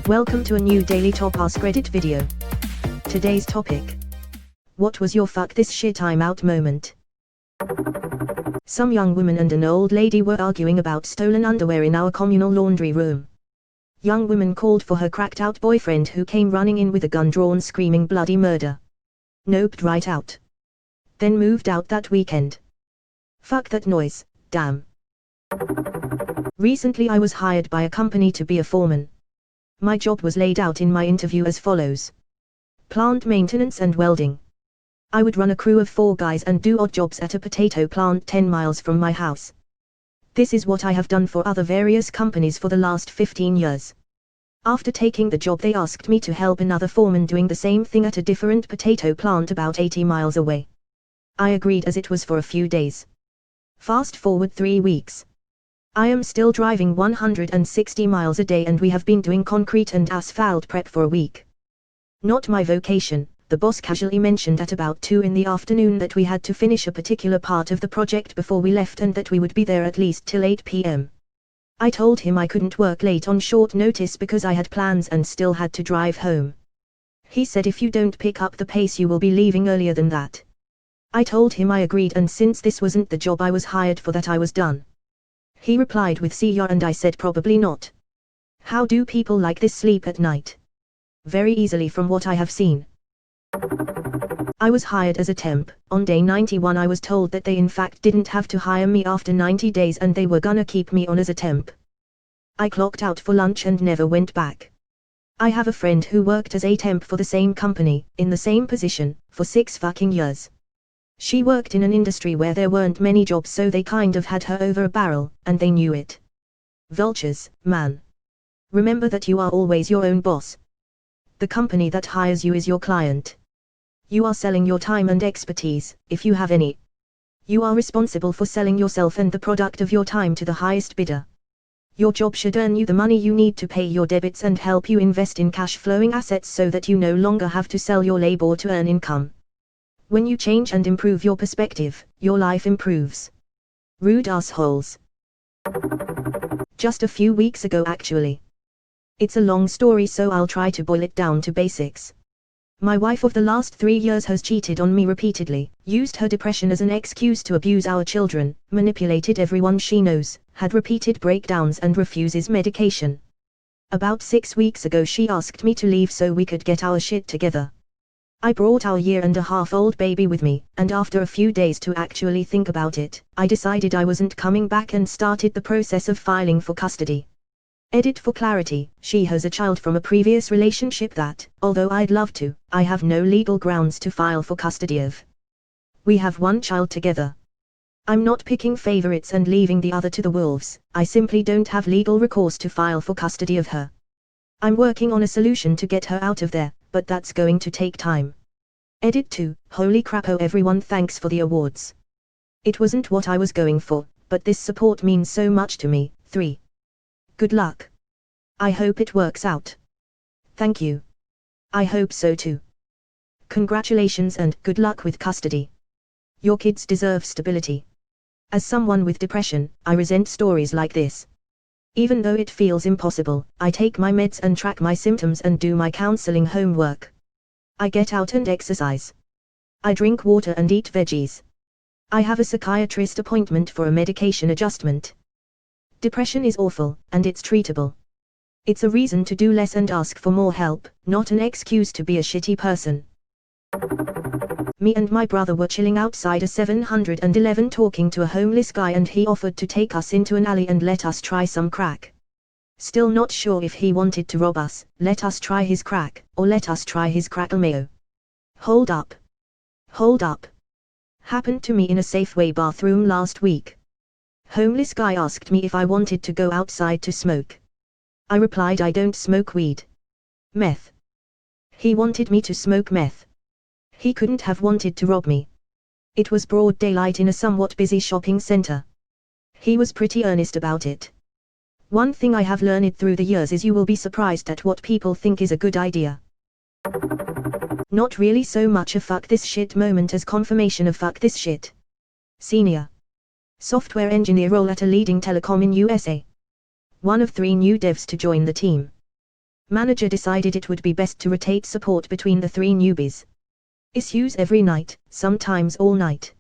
Welcome to a new Daily Top Ask Reddit video. Today's topic: what was your fuck this shit I'm out moment? Some young woman and an old lady were arguing about stolen underwear in our communal laundry room. Young woman called for her cracked out boyfriend, who came running in with a gun drawn screaming bloody murder. Noped right out. Then moved out that weekend. Fuck that noise, damn. Recently I was hired by a company to be a foreman. My job was laid out in my interview as follows: plant maintenance and welding. I would run a crew of 4 guys and do odd jobs at a potato plant 10 miles from my house. This is what I have done for other various companies for the last 15 years. After taking the job, they asked me to help another foreman doing the same thing at a different potato plant about 80 miles away. I agreed, as it was for a few days. Fast forward 3 weeks. I am still driving 160 miles a day, and we have been doing concrete and asphalt prep for a week. Not my vocation. The boss casually mentioned at about 2 in the afternoon that we had to finish a particular part of the project before we left, and that we would be there at least till 8 p.m. I told him I couldn't work late on short notice because I had plans and still had to drive home. He said, if you don't pick up the pace you will be leaving earlier than that. I told him I agreed, and since this wasn't the job I was hired for, that I was done. He replied with "see ya," and I said probably not. How do people like this sleep at night? Very easily, from what I have seen. I was hired as a temp. On day 91 I was told that they in fact didn't have to hire me after 90 days and they were gonna keep me on as a temp. I clocked out for lunch and never went back. I have a friend who worked as a temp for the same company, in the same position, for 6 fucking years. She worked in an industry where there weren't many jobs, so they kind of had her over a barrel, and they knew it. Vultures, man. Remember that you are always your own boss. The company that hires you is your client. You are selling your time and expertise, if you have any. You are responsible for selling yourself and the product of your time to the highest bidder. Your job should earn you the money you need to pay your debits and help you invest in cash-flowing assets so that you no longer have to sell your labor to earn income. When you change and improve your perspective, your life improves. Rude assholes. Just a few weeks ago, actually. It's a long story, so I'll try to boil it down to basics. My wife of the last 3 years has cheated on me repeatedly, used her depression as an excuse to abuse our children, manipulated everyone she knows, had repeated breakdowns and refuses medication. About 6 weeks ago she asked me to leave so we could get our shit together. I brought our 1.5-year-old baby with me, and after a few days to actually think about it, I decided I wasn't coming back and started the process of filing for custody. Edit for clarity: she has a child from a previous relationship that, although I'd love to, I have no legal grounds to file for custody of. We have 1 child together. I'm not picking favorites and leaving the other to the wolves. I simply don't have legal recourse to file for custody of her. I'm working on a solution to get her out of there, but that's going to take time. Edit 2: holy crap, oh everyone, thanks for the awards. It wasn't what I was going for, but this support means so much to me. 3. Good luck. I hope it works out. Thank you. I hope so too. Congratulations and good luck with custody. Your kids deserve stability. As someone with depression, I resent stories like this. Even though it feels impossible, I take my meds and track my symptoms and do my counseling homework. I get out and exercise. I drink water and eat veggies. I have a psychiatrist appointment for a medication adjustment. Depression is awful, and it's treatable. It's a reason to do less and ask for more help, not an excuse to be a shitty person. Me and my brother were chilling outside a 7-Eleven talking to a homeless guy, and he offered to take us into an alley and let us try some crack. Still not sure if he wanted to rob us, let us try his crack, or let us try his crackle mayo. Hold up. Hold up. Happened to me in a Safeway bathroom last week. Homeless guy asked me if I wanted to go outside to smoke. I replied I don't smoke weed. Meth. He wanted me to smoke meth. He couldn't have wanted to rob me. It was broad daylight in a somewhat busy shopping center. He was pretty earnest about it. One thing I have learned through the years is you will be surprised at what people think is a good idea. Not really so much a fuck this shit moment as confirmation of fuck this shit. Senior software engineer role at a leading telecom in USA. One of 3 new devs to join the team. Manager decided it would be best to rotate support between the three newbies. Issues every night, sometimes all night.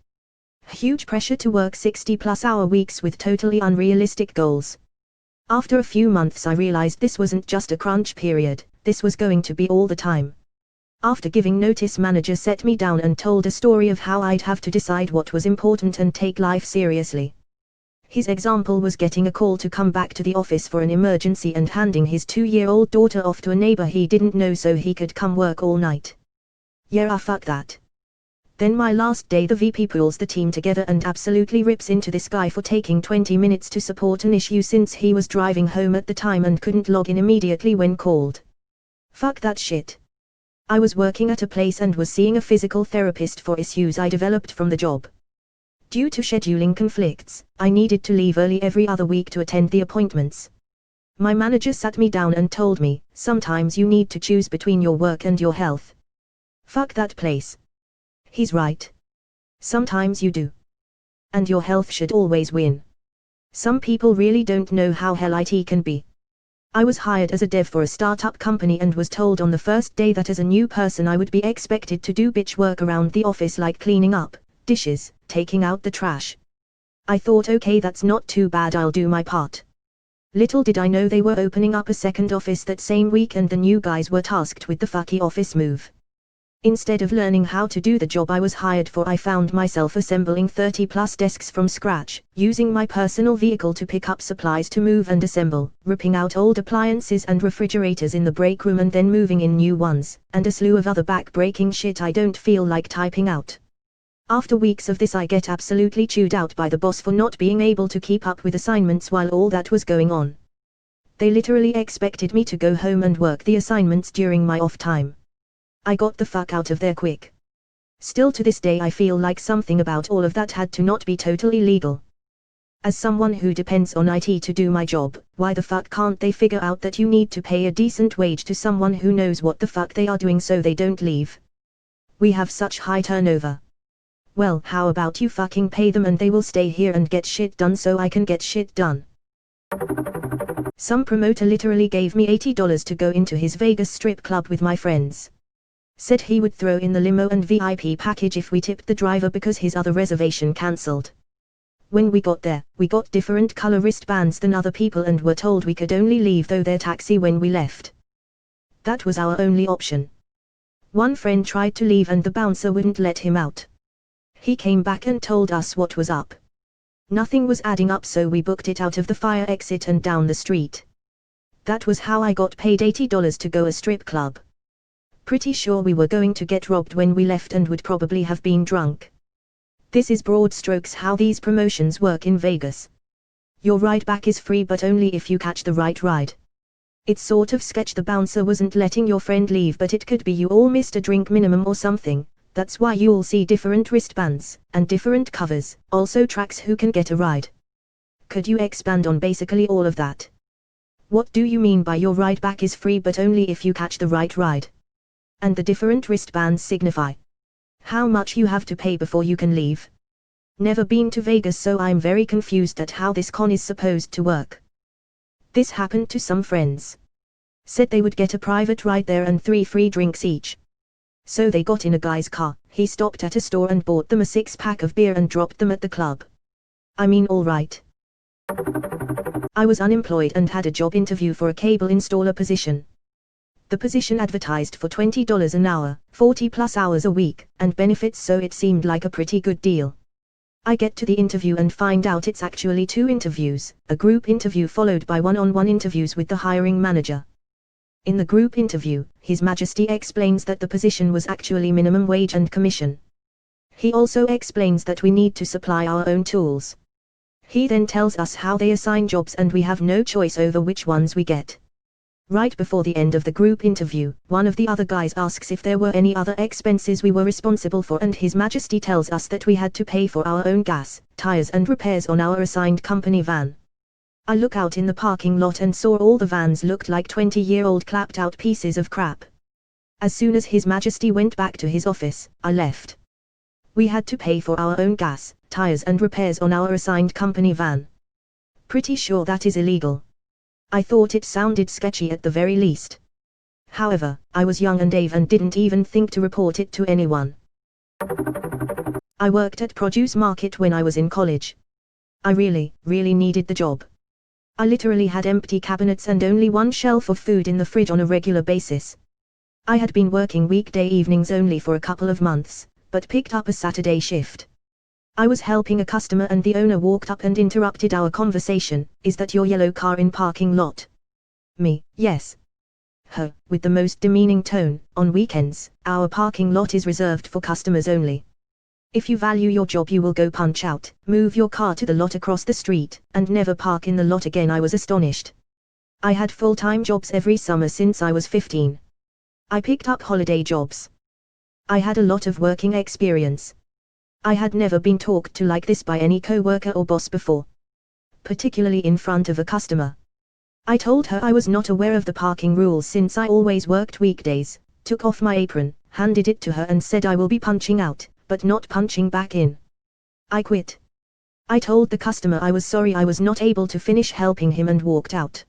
Huge pressure to work 60-plus hour weeks with totally unrealistic goals. After a few months I realized this wasn't just a crunch period, this was going to be all the time. After giving notice, manager set me down and told a story of how I'd have to decide what was important and take life seriously. His example was getting a call to come back to the office for an emergency and handing his 2-year-old daughter off to a neighbor he didn't know so he could come work all night. Yeah, fuck that. Then my last day the VP pulls the team together and absolutely rips into this guy for taking 20 minutes to support an issue since he was driving home at the time and couldn't log in immediately when called. Fuck that shit. I was working at a place and was seeing a physical therapist for issues I developed from the job. Due to scheduling conflicts, I needed to leave early every other week to attend the appointments. My manager sat me down and told me, sometimes you need to choose between your work and your health. Fuck that place. He's right. Sometimes you do. And your health should always win. Some people really don't know how hell IT can be. I was hired as a dev for a startup company and was told on the first day that as a new person I would be expected to do bitch work around the office like cleaning up, dishes, taking out the trash. I thought, okay, that's not too bad, I'll do my part. Little did I know they were opening up a second office that same week and the new guys were tasked with the fucky office move. Instead of learning how to do the job I was hired for, I found myself assembling 30-plus desks from scratch, using my personal vehicle to pick up supplies to move and assemble, ripping out old appliances and refrigerators in the break room and then moving in new ones, and a slew of other back-breaking shit I don't feel like typing out. After weeks of this I get absolutely chewed out by the boss for not being able to keep up with assignments while all that was going on. They literally expected me to go home and work the assignments during my off time. I got the fuck out of there quick. Still to this day I feel like something about all of that had to not be totally legal. As someone who depends on IT to do my job, why the fuck can't they figure out that you need to pay a decent wage to someone who knows what the fuck they are doing so they don't leave? We have such high turnover. Well, how about you fucking pay them and they will stay here and get shit done so I can get shit done. Some promoter literally gave me $80 to go into his Vegas strip club with my friends. Said he would throw in the limo and VIP package if we tipped the driver because his other reservation cancelled. When we got there, we got different color wristbands than other people and were told we could only leave though their taxi when we left. That was our only option. One friend tried to leave and the bouncer wouldn't let him out. He came back and told us what was up. Nothing was adding up so we booked it out of the fire exit and down the street. That was how I got paid $80 to go a strip club. Pretty sure we were going to get robbed when we left and would probably have been drunk. This is broad strokes how these promotions work in Vegas. Your ride back is free but only if you catch the right ride. It's sort of sketch the bouncer wasn't letting your friend leave but it could be you all missed a drink minimum or something, that's why you all see different wristbands, and different covers, also tracks who can get a ride. Could you expand on basically all of that? What do you mean by your ride back is free but only if you catch the right ride? And the different wristbands signify how much you have to pay before you can leave. Never been to Vegas so I'm very confused at how this con is supposed to work. This happened to some friends. Said they would get a private ride there and 3 free drinks each. So they got in a guy's car, he stopped at a store and bought them a 6-pack of beer and dropped them at the club. I mean, alright. I was unemployed and had a job interview for a cable installer position. The position advertised for $20 an hour, 40+ hours a week, and benefits so it seemed like a pretty good deal. I get to the interview and find out it's actually 2 interviews, a group interview followed by one-on-one interviews with the hiring manager. In the group interview, His Majesty explains that the position was actually minimum wage and commission. He also explains that we need to supply our own tools. He then tells us how they assign jobs and we have no choice over which ones we get. Right before the end of the group interview, one of the other guys asks if there were any other expenses we were responsible for and His Majesty tells us that we had to pay for our own gas, tires and repairs on our assigned company van. I look out in the parking lot and saw all the vans looked like 20-year-old clapped out pieces of crap. As soon as His Majesty went back to his office, I left. We had to pay for our own gas, tires and repairs on our assigned company van. Pretty sure that is illegal. I thought it sounded sketchy at the very least. However, I was young and naive and didn't even think to report it to anyone. I worked at produce market when I was in college. I really needed the job. I literally had empty cabinets and only one shelf of food in the fridge on a regular basis. I had been working weekday evenings only for a couple of months, but picked up a Saturday shift. I was helping a customer and the owner walked up and interrupted our conversation. "Is that your yellow car in parking lot?" Me, "Yes." Her, with the most demeaning tone, "On weekends, our parking lot is reserved for customers only. If you value your job you will go punch out, move your car to the lot across the street, and never park in the lot again." I was astonished. I had full-time jobs every summer since I was 15. I picked up holiday jobs. I had a lot of working experience. I had never been talked to like this by any co-worker or boss before. Particularly in front of a customer. I told her I was not aware of the parking rules since I always worked weekdays, took off my apron, handed it to her and said I will be punching out, but not punching back in. I quit. I told the customer I was sorry I was not able to finish helping him and walked out.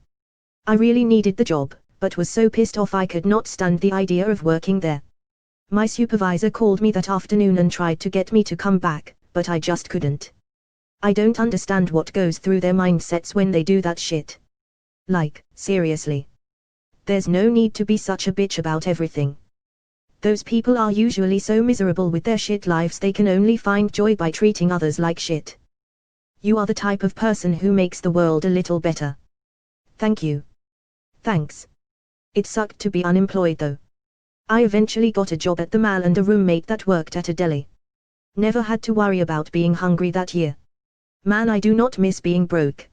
I really needed the job, but was so pissed off I could not stand the idea of working there. My supervisor called me that afternoon and tried to get me to come back, but I just couldn't. I don't understand what goes through their mindsets when they do that shit. Like, seriously. There's no need to be such a bitch about everything. Those people are usually so miserable with their shit lives they can only find joy by treating others like shit. You are the type of person who makes the world a little better. Thank you. Thanks. It sucked to be unemployed though. I eventually got a job at the mall and a roommate that worked at a deli. Never had to worry about being hungry that year. Man, I do not miss being broke.